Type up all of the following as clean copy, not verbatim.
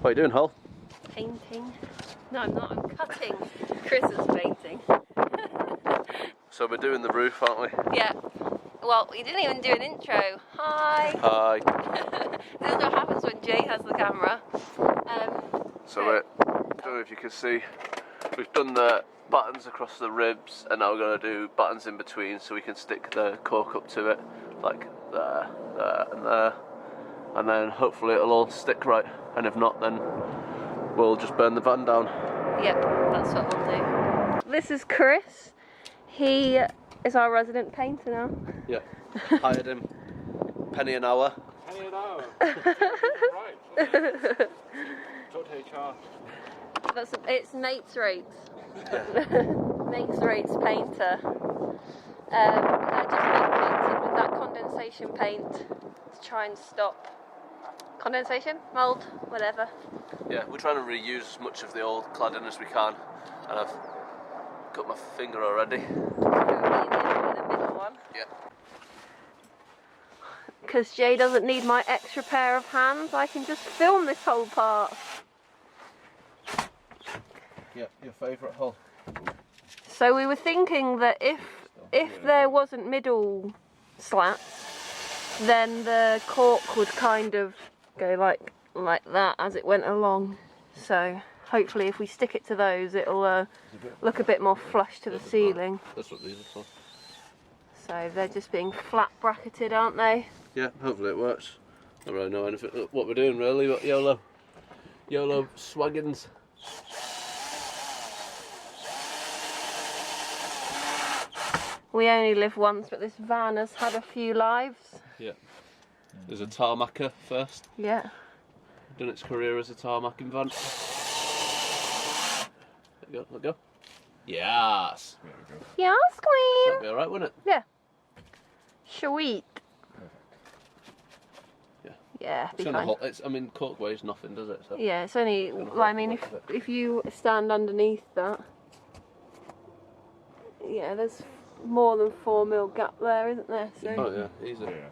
What are you doing, Hal? Painting. No, I'm not. I'm cutting. Chris is painting. So we're doing the roof, aren't we? Yeah. Well, we didn't even do an intro. Hi. Hi. This is what happens when Jay has the camera. So I don't know if you can see, we've done the buttons across the ribs, and now we're going to do buttons in between so we can stick the cork up to it, like there, there and there. And then hopefully it'll all stick right, and if not, then we'll just burn the van down. Yep, that's what we'll do. This is Chris. He is our resident painter now. Yeah, hired him. Penny an hour. Penny an hour. Right. Talk to HR. It's mates rates. Mates rates painter. They're just being painted with that condensation paint to try and stop condensation, mould, whatever. Yeah, we're trying to reuse as much of the old cladding as we can, and I've cut my finger already. The middle one. Yeah. Because Jay doesn't need my extra pair of hands, I can just film this whole part. Yeah, your favourite hole. So we were thinking that if there wasn't middle slats, then the cork would kind of go like that as it went along. So hopefully if we stick it to those, it'll look a bit more flush to the ceiling. That's what these are for. So they're just being flat bracketed, aren't they? Yeah, hopefully it works. I don't really know anything what we're doing really, but YOLO swaggins. We only live once, but this van has had a few lives. Yeah. There's a tarmacker first. Yeah. Done its career as a tarmacking van. There you go, let go. Yes! Yes, Queen! That'll be alright, wouldn't it? Yeah. Sweet. Yeah. Yeah, be It's fine. I mean, cork weighs nothing, does it? So. Yeah, it's only, well, I mean, if you stand underneath that, yeah, there's more than 4mm gap there, isn't there? So Oh yeah, easy. Yeah.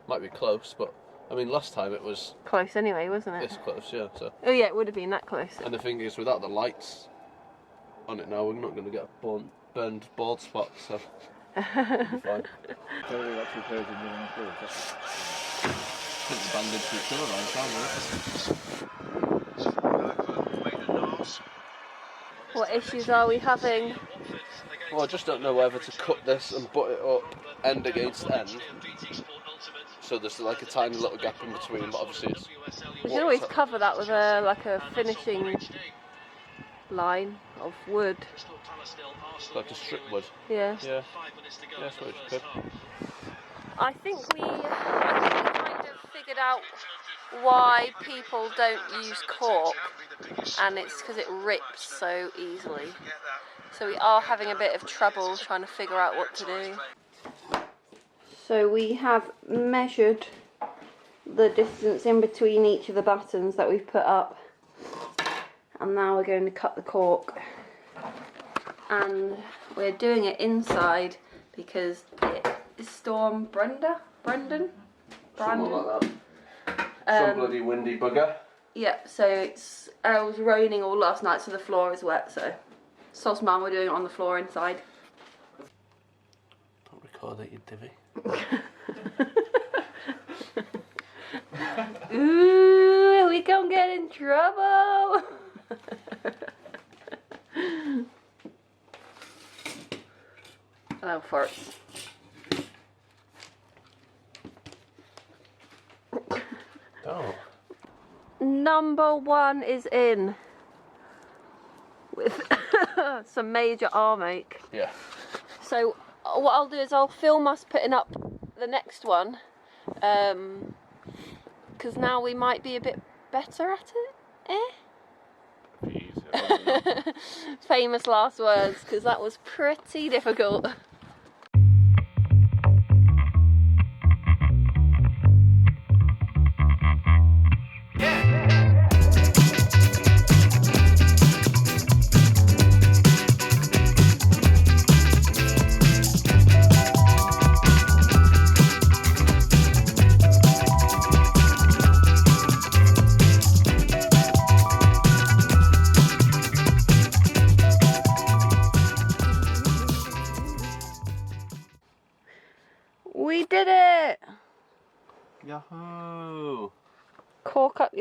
Might be close, but I mean, last time it was close anyway, wasn't it? this close, yeah. So. Oh yeah, it would have been that close. And the thing is, without the lights on it now, we're not going to get a burned bald spot, so it'll be fine. Totally got 2 pairs of new ones too. Put the bandage to each other, aren't we? What issues are we having? Well, I just don't know whether to cut this and butt it up end against end, so there's like a tiny little gap in between, but obviously it's... We can always cover that with a finishing line of wood. Like a strip wood. Yeah. Yeah. Yeah, that's what you could. I think we kind of figured out why people don't use cork, and it's because it rips so easily. So we are having a bit of trouble trying to figure out what to do. So we have measured the distance in between each of the buttons that we've put up, and now we're going to cut the cork. And we're doing it inside because it is Storm Brendan? Something like that. Some bloody windy bugger. Yeah, so it was raining all last night, so the floor is wet, so Sauce Man, we're doing it on the floor inside. Don't record it, you divvy. Ooh, we can't get in trouble! Hello, farts. Oh. Number 1 is in. With some major arm ache. Yeah. So what I'll do is I'll film us putting up the next one, because now we might be a bit better at it. Famous last words, because that was pretty difficult.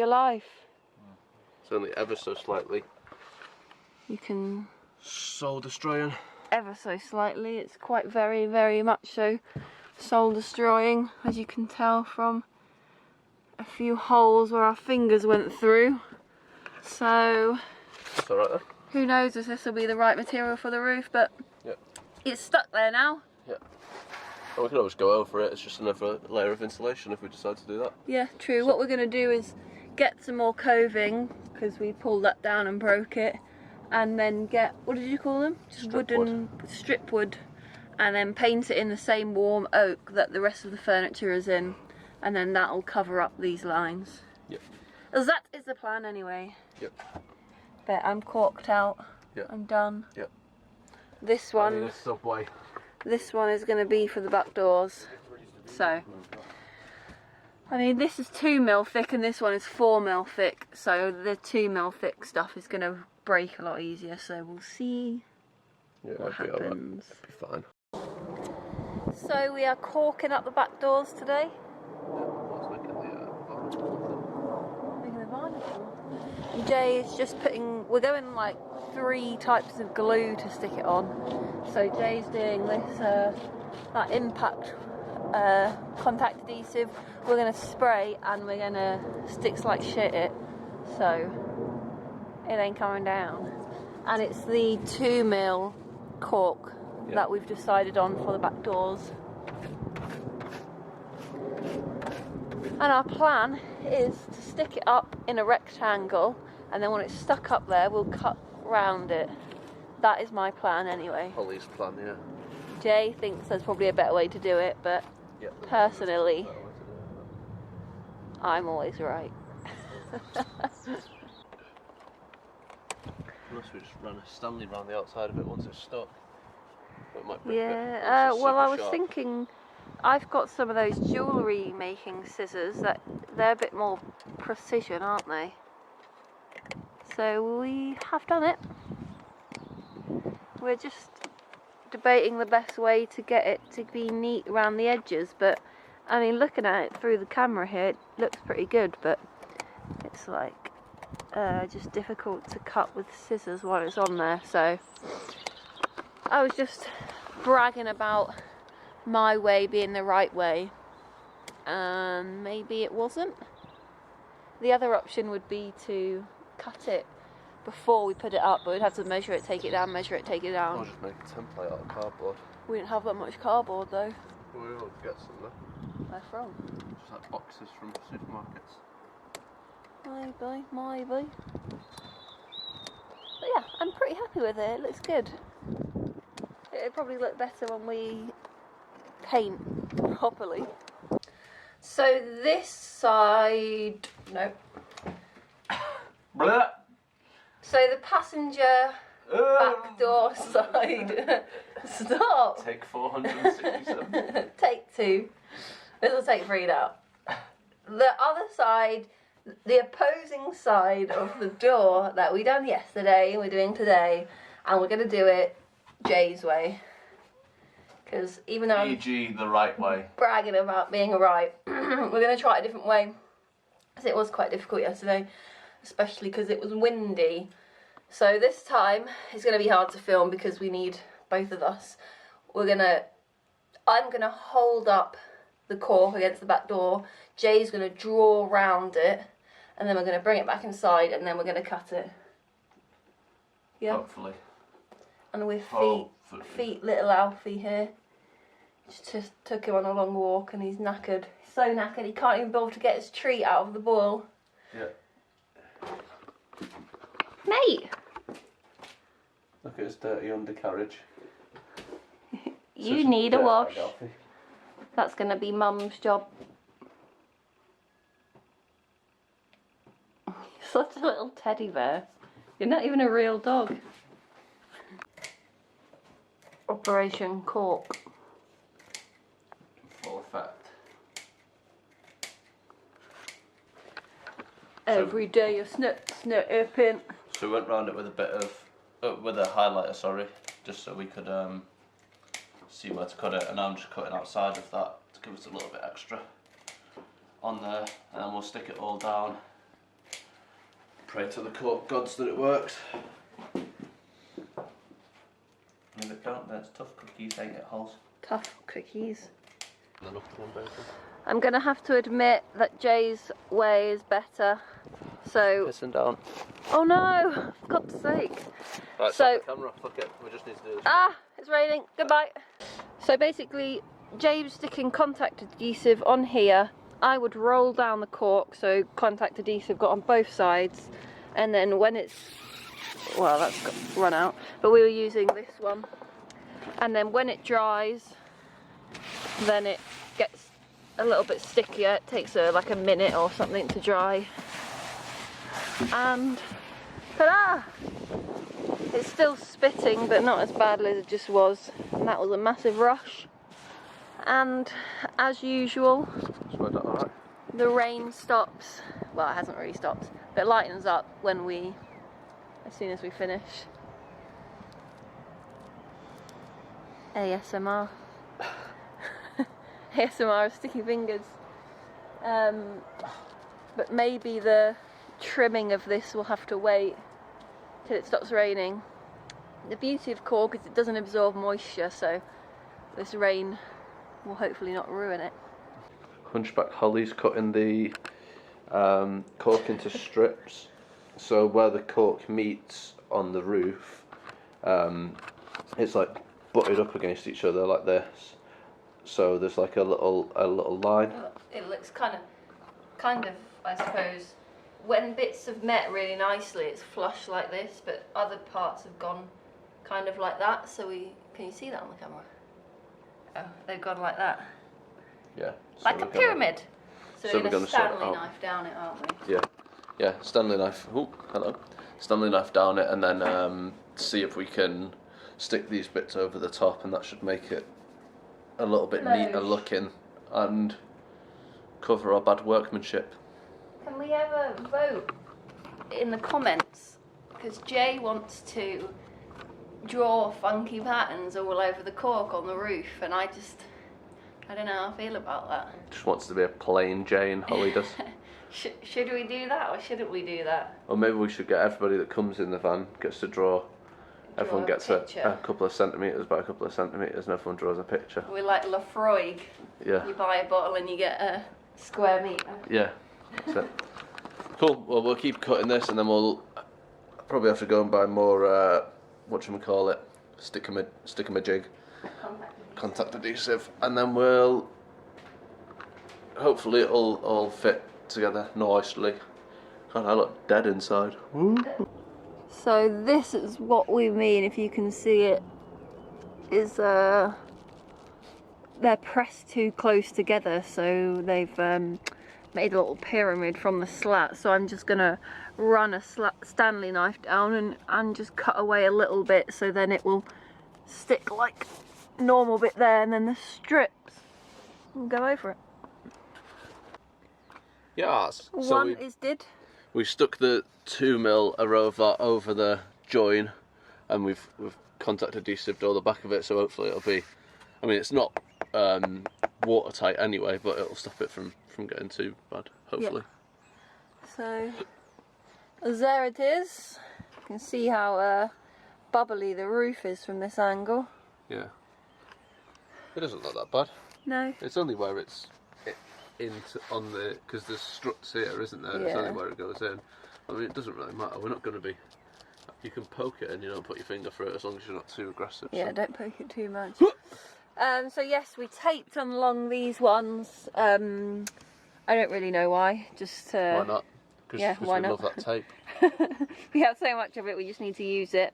your life. It's only ever so slightly. You can Soul destroying. ever so slightly. It's quite very, very much so soul destroying, as you can tell from a few holes where our fingers went through. So It's alright then. who knows if this will be the right material for the roof, but Yeah. it's stuck there now. Yeah. Well, we can always go over it. It's just another layer of insulation if we decide to do that. Yeah, true. What we're going to do is get some more coving, because we pulled that down and broke it, and then get, what did you call them? Just strip wood, and then paint it in the same warm oak that the rest of the furniture is in, and then that'll cover up these lines. Yep. As that is the plan anyway. Yep. But I'm corked out. Yep. I'm done. Yep. This I need one. a subway. This one is going to be for the back doors. So, I mean, this is 2mm thick and this one is 4mm thick. So the 2mm thick stuff is going to break a lot easier. So we'll see what happens. It'll be fine. So we are corking up the back doors today. Making the Vanlife. Jay is just putting, we're going like 3 types of glue to stick it on. So Jay's doing this that impact contact adhesive. We're going to spray and we're going to stick like shit it, so it ain't coming down. And it's the 2mm cork that we've decided on for the back doors. And our plan is to stick it up in a rectangle, and then when it's stuck up there we'll cut round it. That is my plan anyway. Holly's plan, yeah. Jay thinks there's probably a better way to do it, but personally, I'm always right. Unless we just run a Stanley round the outside of it once it's stuck. It might break Yeah, it. well I was sharp. thinking, I've got some of those jewellery making scissors that they're a bit more precision, aren't they? So we have done it. We're just debating the best way to get it to be neat around the edges, but I mean, looking at it through the camera here, it looks pretty good, but it's like just difficult to cut with scissors while it's on there. So I was just bragging about my way being the right way, and maybe it wasn't. The other option would be to cut it before we put it up, but we'd have to measure it, take it down, measure it, take it down. Or just make a template out of cardboard. We didn't have that much cardboard though. We'll get some though. Where from? Just like boxes from supermarkets. Maybe. But yeah, I'm pretty happy with it. It looks good. It'll probably look better when we paint properly. So this side, no. Blah. So the passenger back door side. Stop. Take 467. Take 2. This will take 3 now. The other side, the opposing side of the door that we done yesterday, we're doing today, and we're going to do it Jay's way. Because even though I'm E.g. the right way. bragging about being right, we're going to try it a different way. Because it was quite difficult yesterday, especially because it was windy. So this time it's going to be hard to film because we need both of us. I'm going to hold up the cork against the back door. Jay's going to draw round it, and then we're going to bring it back inside, and then we're going to cut it. Yeah. Hopefully. And with Hopefully. feet, little Alfie here. Just took him on a long walk, and he's knackered. He's so knackered he can't even bother to get his treat out of the bowl. Yeah. Mate! Look at his dirty undercarriage. You need a wash. That's going to be Mum's job. Such a little teddy bear. You're not even a real dog. Operation Cork. Full effect. Every day a snipping. So we went round it with a bit of, with a highlighter, sorry, just so we could see where to cut it, and I'm just cutting outside of that to give us a little bit extra on there, and then we'll stick it all down Pray to the cork gods that it works. If it don't, then it's tough cookies, ain't it, Holes? Tough cookies. And then up to one bacon. I'm going to have to admit that Jay's way is better. So... Pissing down. Oh no! For God's sake. Right, So- stop the camera. Fuck it. We just need to do this. Ah! It's raining. Goodbye. So basically, Jay was sticking contact adhesive on here. I would roll down the cork, so contact adhesive got on both sides. And then when it's... Well, that's got run out. But we were using this one. And then when it dries, then it gets a little bit stickier. It takes like a minute or something to dry. And ta-da! It's still spitting, but not as badly as it just was. And that was a massive rush. And as usual, the rain stops. Well, it hasn't really stopped, but it lightens up as soon as we finish. ASMR. ASMR of sticky fingers. But maybe the trimming of this will have to wait till it stops raining. The beauty of cork is it doesn't absorb moisture, so this rain will hopefully not ruin it. Hunchback Holly's cutting the cork into strips, so where the cork meets on the roof, it's like butted up against each other like this. So there's like a little line. It looks kind of, I suppose, when bits have met really nicely, it's flush like this, but other parts have gone kind of like that. So can you see that on the camera? Oh, they've gone like that. Yeah. Like a pyramid. So so we're going to sort it Stanley out. knife down it, aren't we? Yeah. Yeah. Stanley knife. Oh, hello. Stanley knife down it, and then see if we can stick these bits over the top, and that should make it a little bit neater looking and cover our bad workmanship. Can we have a vote in the comments? Because Jay wants to draw funky patterns all over the cork on the roof, and I don't know how I feel about that. Just wants to be a plain Jane Holly does. Should we do that, or shouldn't we do that? Or maybe we should get everybody that comes in the van gets to draw. Everyone a gets picture. a couple of centimetres by a couple of centimetres, and everyone draws a picture. We're like Lafroig. Yeah. You buy a bottle and you get a square metre. Yeah. That's it. Cool. Well, we'll keep cutting this, and then we'll probably have to go and buy more. Whatchamacallit, stick-em-a-jig, contact adhesive, and then we'll hopefully it'll all fit together nicely. God, I look dead inside. So this is what we mean, if you can see it, is they're pressed too close together, so they've made a little pyramid from the slat. So I'm just gonna run a Stanley knife down and just cut away a little bit, so then it will stick like normal bit there, and then the strips will go over it. Yes. One is did. We stuck the 2mm Arova over the join, and we've contact adhesived all the back of it, so hopefully it'll be. I mean, it's not watertight anyway, but it'll stop it from getting too bad, hopefully. Yeah. So there it is. You can see how bubbly the roof is from this angle. Yeah. It doesn't look that bad. No. It's only where it's on the, because there's struts here, isn't there? Yeah. It's only where it goes in. I mean, it doesn't really matter. We're not going to be. You can poke it and you don't put your finger through it, as long as you're not too aggressive. Yeah, so. don't poke it too much. So yes, we taped along these ones. I don't really know why. Just why not? Because why we not? love that tape. We have so much of it, we just need to use it.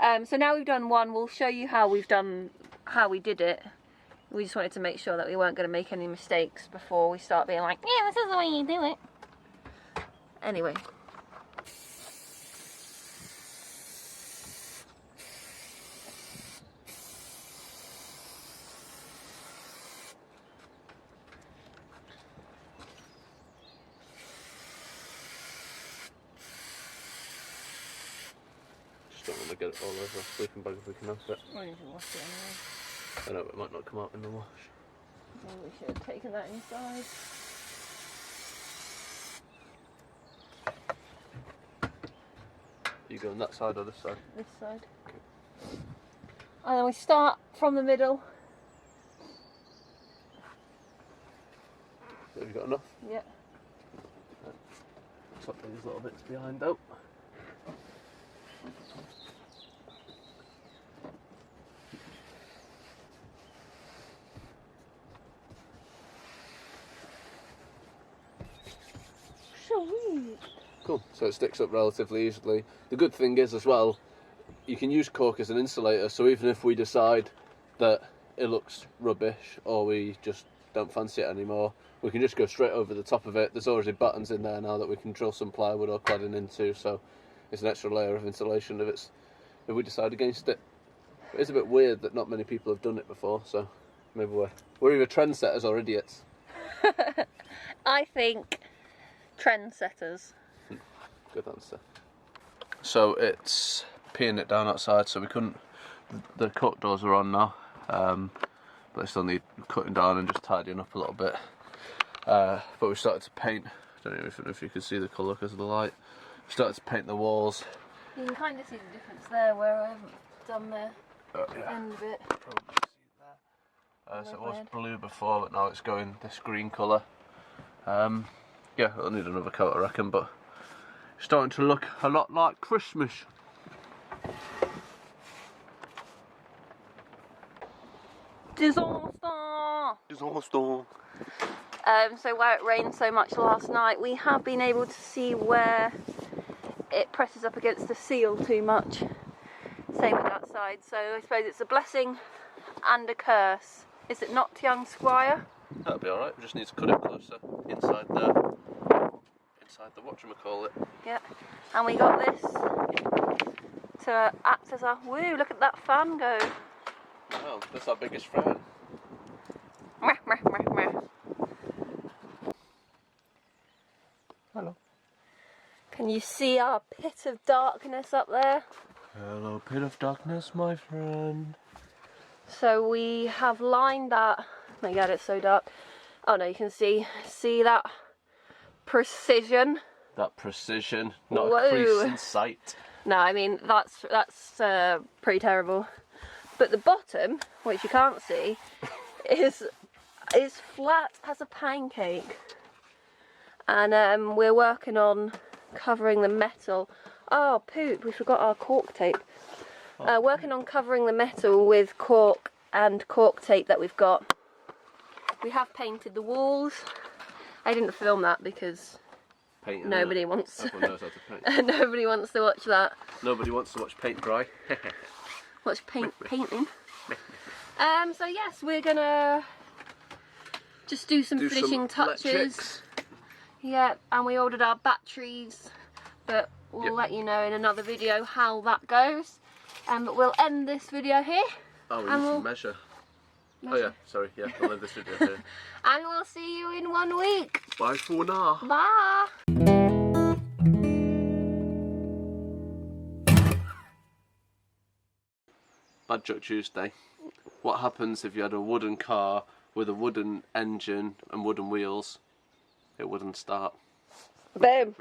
So now we've done one. We'll show you how we did it. We just wanted to make sure that we weren't going to make any mistakes before we start being like, yeah, this is the way you do it. Anyway. Just don't want to get it all over our sleeping bag if we can help it. Well, you can wash it anyway. I know it might not come out in the wash. Maybe we should have taken that inside. You go on that side or this side? This side. And then we start from the middle. Have you got enough? Yeah. Swap these little bits behind out. Sweet. Cool, so it sticks up relatively easily. The good thing is as well, you can use cork as an insulator, so even if we decide that it looks rubbish or we just don't fancy it anymore, we can just go straight over the top of it. There's already buttons in there now that we can drill some plywood or cladding into, so it's an extra layer of insulation if we decide against it. It is a bit weird that not many people have done it before, so maybe we're either trendsetters or idiots. I think trendsetters. Good answer. So it's peeing it down outside, so we couldn't. The cut doors are on now, but they still need cutting down and just tidying up a little bit. But we started to paint. I don't know if you can see the colour because of the light. We started to paint the walls. You can kind of see the difference there where I haven't done the end bit. Probably see there. So it was blue before, but now it's going this green colour. Yeah, I'll need another coat, I reckon, but it's starting to look a lot like Christmas. Disaster! Disaster. So where it rained so much last night, we have been able to see where it presses up against the seal too much. Same with that side, so I suppose it's a blessing and a curse. Is it not, young squire? That'll be alright, we just need to cut it closer inside the whatchamacallit. Yeah, and we got this to act as a woo, look at that fan go. Wow, that's our biggest fan. Meh, meh, meh, meh. Hello. Can you see our pit of darkness up there? Hello, pit of darkness, my friend. So we have lined that. Oh my god, it's so dark. Oh no, you can see that precision. That precision, not Whoa. a crease in sight. No, I mean that's pretty terrible. But the bottom, which you can't see, is flat as a pancake. And we're working on covering the metal. Oh poop! We forgot our cork tape. Working on covering the metal with cork and cork tape that we've got. We have painted the walls. I didn't film that because Painting nobody wants. Everyone knows how to paint. Nobody wants to watch that. Nobody wants to watch paint dry. Watch painting. So yes, we're gonna just do some finishing touches. electrics. Yeah, and we ordered our batteries, but we'll let you know in another video how that goes. But we'll end this video here. Oh, we and need we'll to measure. Oh yeah, sorry, yeah, I'll end this video here. And we'll see you in 1 week. Bye for now. Bye. Bad Joke Tuesday. What happens if you had a wooden car with a wooden engine and wooden wheels? It wouldn't start. Boom.